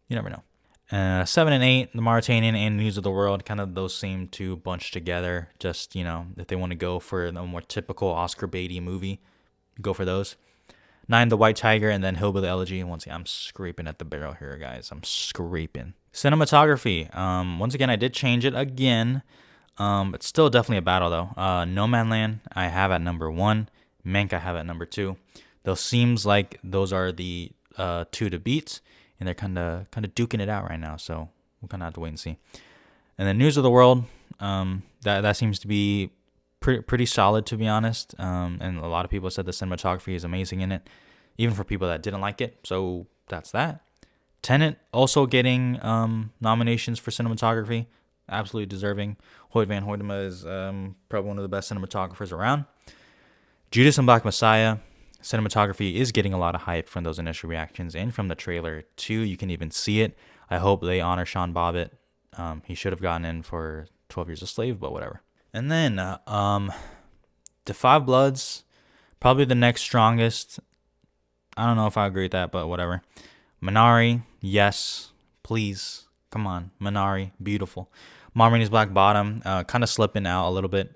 you never know. 7 and 8, The Mauritanian and News of the World, kind of those same two bunched together. Just, if they want to go for a more typical Oscar baity movie, go for those. 9, The White Tiger, and then Hillbilly Elegy. Once again, I'm scraping at the barrel here, guys. I'm scraping. Cinematography. Once again, I did change it again. It's still definitely a battle, though. No Man Land, I have at number 1. Mank, I have at number 2. Those seems like those are the 2 to beat, and they're kind of duking it out right now. So we'll kind of have to wait and see. And then News of the World. That seems to be pretty solid, to be honest. And a lot of people said the cinematography is amazing in it, even for people that didn't like it. So that's that. Tenet also getting nominations for cinematography, absolutely deserving. Hoyt Van Hoytema is probably one of the best cinematographers around. Judas and Black Messiah, cinematography is getting a lot of hype from those initial reactions and from the trailer too. You can even see it. I hope they honor Sean Bobbitt. He should have gotten in for 12 Years a Slave, but whatever. And then The Five Bloods, probably the next strongest. I don't know if I agree with that, but whatever. Minari, yes, please, come on. Minari, beautiful. Ma Rainey's Black Bottom, kind of slipping out a little bit.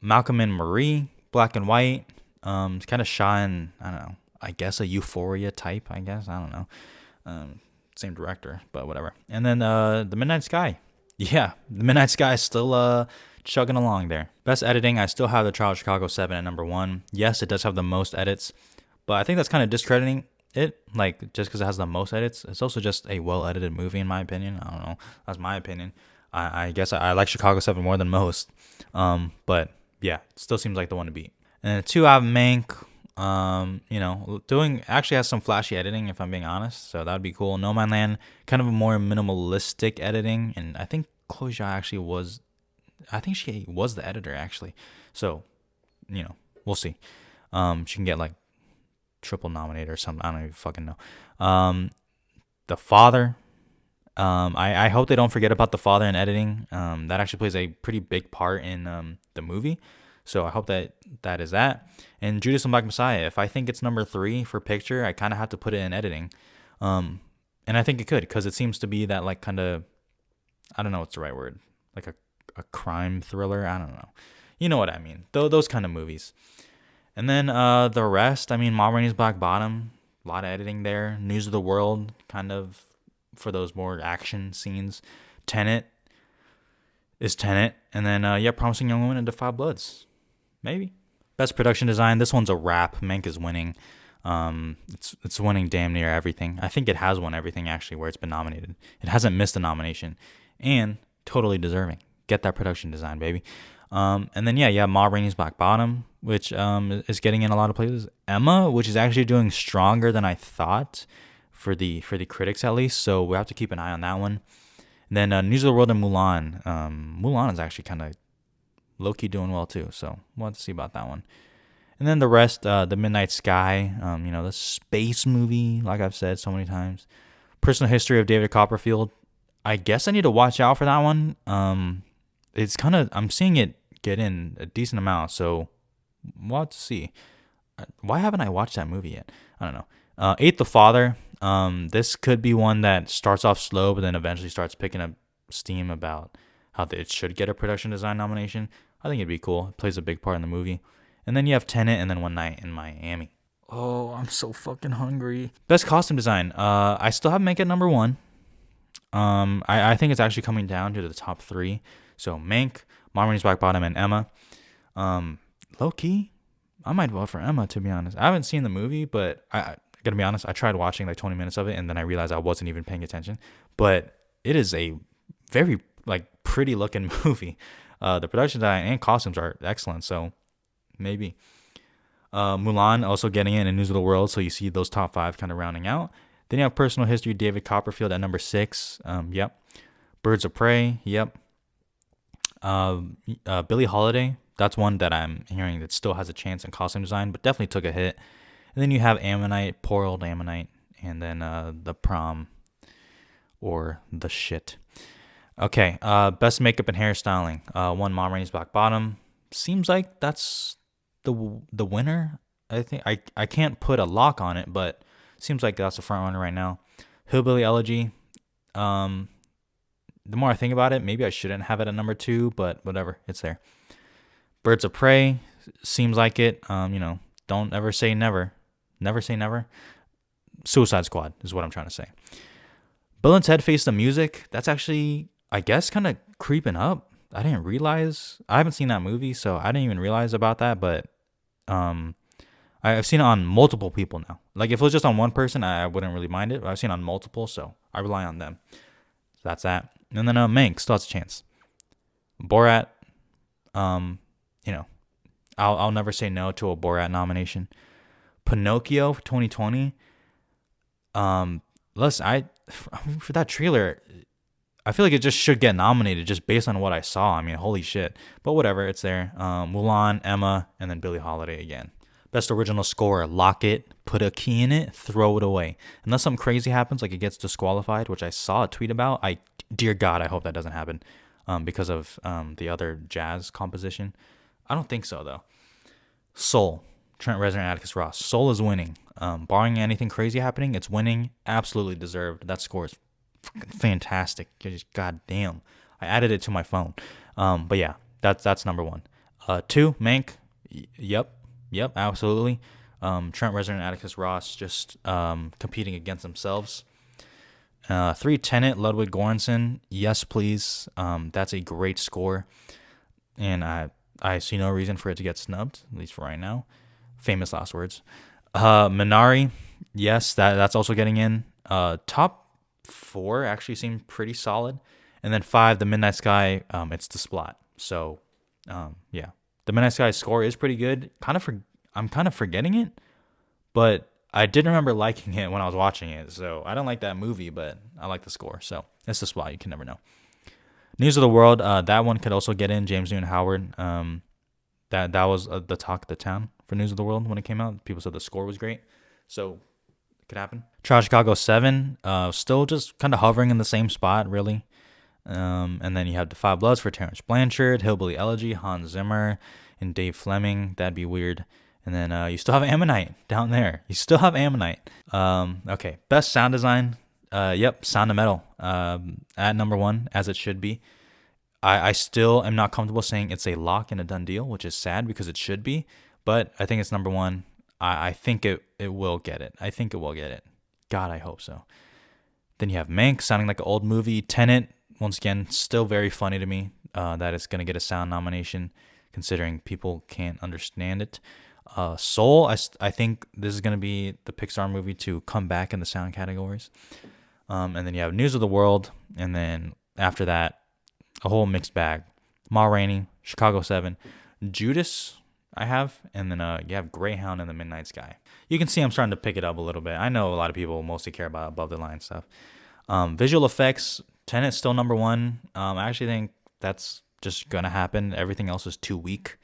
Malcolm and Marie, Black and White, it's kind of shy in, I don't know, I guess a Euphoria type, I don't know. Same director, but whatever. And then The Midnight Sky. Yeah, The Midnight Sky is still chugging along there. Best editing, I still have The Trial of Chicago 7 at number 1. Yes, it does have the most edits, but I think that's kind of discrediting it, like, just because it has the most edits. It's also just a well-edited movie, in my opinion. I don't know. That's my opinion. I guess I like Chicago 7 more than most. But, yeah, it still seems like the one to beat. And 2, I have Mank. Doing actually has some flashy editing, if I'm being honest. So that would be cool. No Man Land, kind of a more minimalistic editing. And I think Chloe Zhao actually was... I think she was the editor, actually. So, we'll see. She can get, like, triple nominated or something. I don't even fucking know. The Father. I hope they don't forget about The Father in editing. That actually plays a pretty big part in the movie. So I hope that is that. And Judas and Black Messiah. If I think it's number 3 for picture, I kind of have to put it in editing. And I think it could, because it seems to be that, like, kind of, I don't know what's the right word. Like a crime thriller. I don't know. You know what I mean. Those kind of movies. And then the rest, I mean, Ma Rainey's Black Bottom, a lot of editing there. News of the World, kind of for those more action scenes. Tenet, is Tenet, and then yeah, Promising Young Woman and The Five Bloods, maybe. Best production design. This one's a wrap. Mank is winning. It's winning damn near everything. I think it has won everything actually where it's been nominated. It hasn't missed a nomination, and totally deserving. Get that production design, baby. And then yeah, Ma Rainey's Black Bottom, which is getting in a lot of places. Emma, which is actually doing stronger than I thought for the critics at least. So we have to keep an eye on that one. And then News of the World and Mulan. Mulan is actually kind of low key doing well too. So we'll have to see about that one. And then the rest, the Midnight Sky, the space movie, like I've said so many times. Personal History of David Copperfield. I guess I need to watch out for that one. It's kind of, I'm seeing it get in a decent amount, so we'll have to see. Why haven't I watched that movie yet? I don't know. Eighth the Father. This could be one that starts off slow, but then eventually starts picking up steam about how it should get a production design nomination. I think it'd be cool. It plays a big part in the movie. And then you have Tenet and then One Night in Miami. Oh, I'm so fucking hungry. Best costume design. I still have Mank at number one. I think it's actually coming down to the top three. So Mank, Ma Rainey's Black Bottom, and Emma. Low key, I might vote for Emma, to be honest. I haven't seen the movie, but I gotta be honest, I tried watching like 20 minutes of it and then I realized I wasn't even paying attention. But it is a very like pretty looking movie. The production design and costumes are excellent, so maybe. Mulan also getting in News of the World, so you see those top five kind of rounding out. Then you have Personal History, David Copperfield at number 6. Yep. Birds of Prey. Yep. Billie Holiday. That's one that I'm hearing that still has a chance in costume design, but definitely took a hit. And then you have Ammonite, poor old Ammonite, and then The Prom or The Shit. Okay. Best makeup and hairstyling. One Ma Rainey's Black Bottom. Seems like that's the winner. I think I can't put a lock on it, but seems like that's the front runner right now. Hillbilly Elegy. The more I think about it, maybe I shouldn't have it at number 2, but whatever, it's there. Birds of Prey seems like it. Don't ever say never. Never say never. Suicide Squad is what I'm trying to say. Bill and Ted Face the Music. That's actually, I guess, kind of creeping up. I didn't realize. I haven't seen that movie, so I didn't even realize about that. But I've seen it on multiple people now. Like if it was just on one person, I wouldn't really mind it. But I've seen it on multiple, so I rely on them. So that's that. And then Mank still has a chance. Borat. I'll never say no to a Borat nomination. Pinocchio for 2020. For that trailer, I feel like it just should get nominated just based on what I saw. I mean, holy shit. But whatever, it's there. Mulan, Emma, and then Billie Holiday again. Best original score, lock it, put a key in it, throw it away. Unless something crazy happens, like it gets disqualified, which I saw a tweet about. Dear God, I hope that doesn't happen because of the other jazz composition. I don't think so, though. Soul, Trent Reznor and Atticus Ross. Soul is winning. Barring anything crazy happening, it's winning. Absolutely deserved. That score is fantastic. Just goddamn. I added it to my phone. But yeah, that's number 1. 2, Mank. Yep, absolutely. Trent Reznor and Atticus Ross just competing against themselves. 3, Tenet, Ludwig Göransson. Yes, please. That's a great score, and I see no reason for it to get snubbed, at least for right now. Famous last words. Minari. Yes, that's also getting in. Top 4 actually seem pretty solid, and then 5, The Midnight Sky. It's the Splat. So, yeah. The Midnight Sky score is pretty good. I'm kind of forgetting it, but I did remember liking it when I was watching it. So I don't like that movie, but I like the score. So it's the Splat. You can never know. News of the World. That one could also get in. James Newton Howard. That was the talk of the town for News of the World when it came out. People said the score was great, so it could happen. Trial Chicago 7. Still just kind of hovering in the same spot, really. And then you have The Five Bloods for Terrence Blanchard, Hillbilly Elegy, Hans Zimmer, and Dave Fleming. That'd be weird. And then you still have Ammonite down there. You still have Ammonite. Okay, best sound design. Yep, Sound of Metal at number 1, as it should be. I still am not comfortable saying it's a lock and a done deal, which is sad because it should be. But I think it's number 1. I think it will get it. I think it will get it. God, I hope so. Then you have Mank sounding like an old movie. Tenet, once again, still very funny to me. that it's gonna get a sound nomination, considering people can't understand it. Soul, I think this is gonna be the Pixar movie to come back in the sound categories. And then you have News of the World, and then after that, a whole mixed bag. Ma Rainey, Chicago 7, Judas, I have, and then you have Greyhound and The Midnight Sky. You can see I'm starting to pick it up a little bit. I know a lot of people mostly care about above the line stuff. Visual effects, Tenet's still number one. I actually think that's just gonna happen. Everything else is too weak.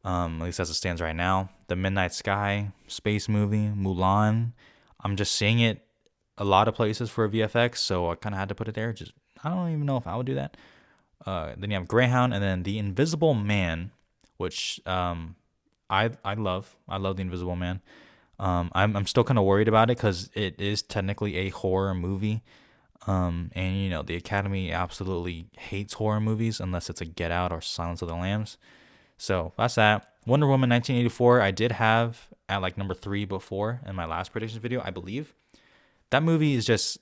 At least as it stands right now. The Midnight Sky, space movie, Mulan. I'm just seeing it a lot of places for VFX, so I kind of had to put it there. Just I don't even know if I would do that. Then you have Greyhound, and then The Invisible Man, which I love. I love The Invisible Man. I'm still kind of worried about it because it is technically a horror movie. And the Academy absolutely hates horror movies unless it's a Get Out or Silence of the Lambs. So that's that. Wonder Woman 1984, I did have at like number 3 before in my last predictions video, I believe. That movie is just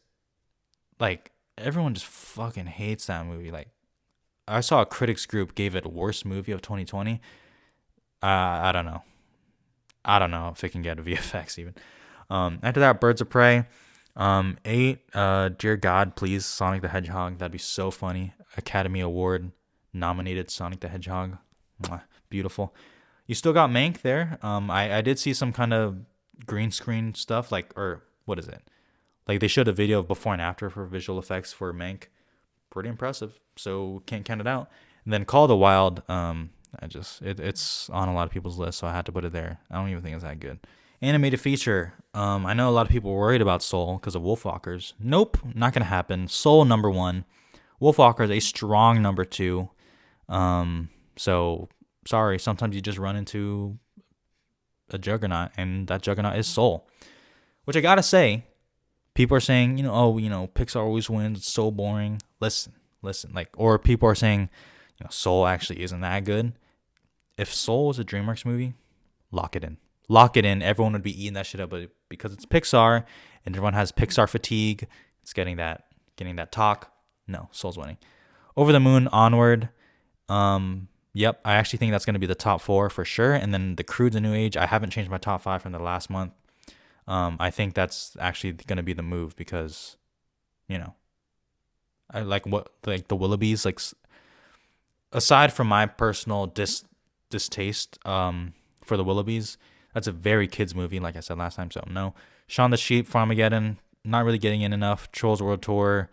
like everyone just fucking hates that movie. Like I saw a critics group gave it worst movie of 2020. I don't know. I don't know if it can get a VFX even. After that, Birds of Prey. 8. Dear God, please, Sonic the Hedgehog. That'd be so funny. Academy Award nominated Sonic the Hedgehog. Mwah, beautiful. You still got Mank there. I did see some kind of green screen stuff, or what is it? Like they showed a video of before and after for visual effects for Mank. Pretty impressive. So can't count it out. And then Call of the Wild. It's on a lot of people's list, so I had to put it there. I don't even think it's that good. Animated feature. I know a lot of people were worried about Soul because of Wolfwalkers. Nope, not gonna happen. Soul number 1. Wolfwalkers a strong number 2. So sorry. Sometimes you just run into a juggernaut, and that juggernaut is Soul. Which I gotta say, people are saying, Pixar always wins. It's so boring. Listen. Or people are saying, Soul actually isn't that good. If Soul was a DreamWorks movie, lock it in. Lock it in. Everyone would be eating that shit up, but because it's Pixar and everyone has Pixar fatigue, it's getting that talk. No, Soul's winning. Over the Moon, Onward. Yep, I actually think that's going to be the top 4 for sure. And then The Croods: A New Age. I haven't changed my top 5 from the last month. I think that's actually going to be the move because, I like the Willoughbys. Like, aside from my personal distaste for the Willoughbys, that's a very kids movie, like I said last time. So no. Shaun the Sheep, Farmageddon, not really getting in enough. Trolls World Tour,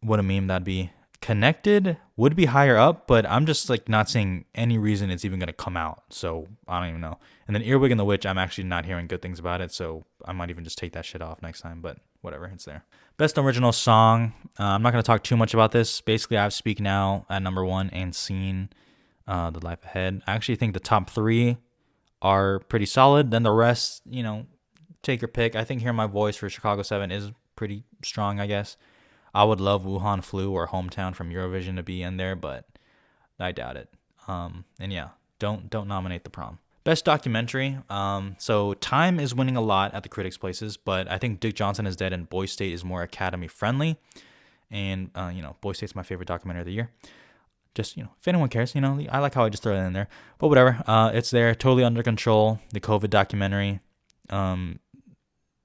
what a meme that'd be. Connected would be higher up, but I'm just like not seeing any reason it's even gonna come out. So I don't even know. And then Earwig and the Witch, I'm actually not hearing good things about it, so I might even just take that shit off next time. But whatever, it's there. Best original song. I'm not gonna talk too much about this. Basically, I have Speak Now at number 1 and Scene, The Life Ahead. I actually think the top 3 are pretty solid. Then the rest, take your pick. I think Hear My Voice for Chicago 7 is pretty strong, I guess. I would love Wuhan Flu or Hometown from Eurovision to be in there, but I doubt it. And yeah, don't nominate The Prom. Best documentary. So Time is winning a lot at the critics' places, but I think Dick Johnson Is Dead and Boy State is more Academy friendly. And Boy State's my favorite documentary of the year. Just, if anyone cares, I like how I just throw it in there. But whatever, it's there, totally under control. The COVID documentary.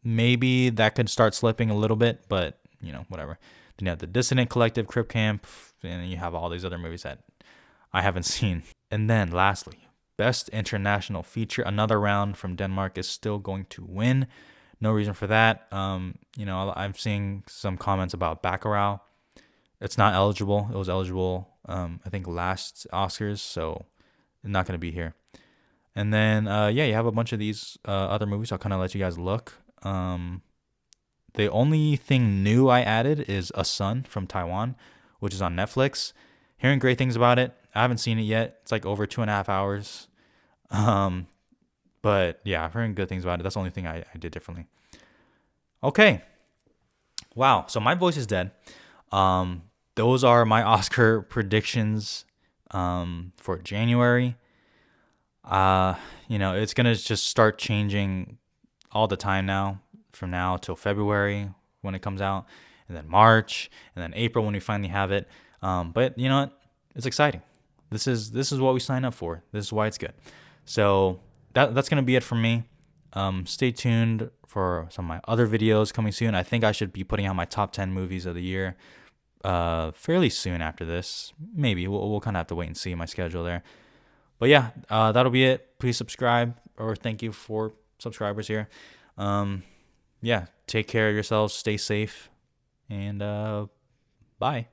Maybe that could start slipping a little bit, but, whatever. Then you have The Dissident Collective, Crip Camp, and then you have all these other movies that I haven't seen. And then lastly, Best International Feature. Another Round from Denmark is still going to win. No reason for that. I'm seeing some comments about Bacurau. It's not eligible. It was eligible, I think, last Oscars, so it's not going to be here. And then, you have a bunch of these other movies. I'll kind of let you guys look. The only thing new I added is A Son from Taiwan, which is on Netflix. Hearing great things about it. I haven't seen it yet. It's like over 2.5 hours. But yeah, I've heard good things about it. That's the only thing I did differently. Okay. Wow. So my voice is dead. Those are my Oscar predictions for January. It's going to just start changing all the time now, from now till February when it comes out, and then March, and then April when we finally have it. But you know what? It's exciting. This is what we sign up for. This is why it's good. So that's gonna be it from me. Stay tuned for some of my other videos coming soon. I think I should be putting out my top 10 movies of the year fairly soon after this. Maybe we'll kind of have to wait and see my schedule there. But yeah, that'll be it. Please subscribe, or thank you for subscribers here. Yeah, take care of yourselves, stay safe, and bye.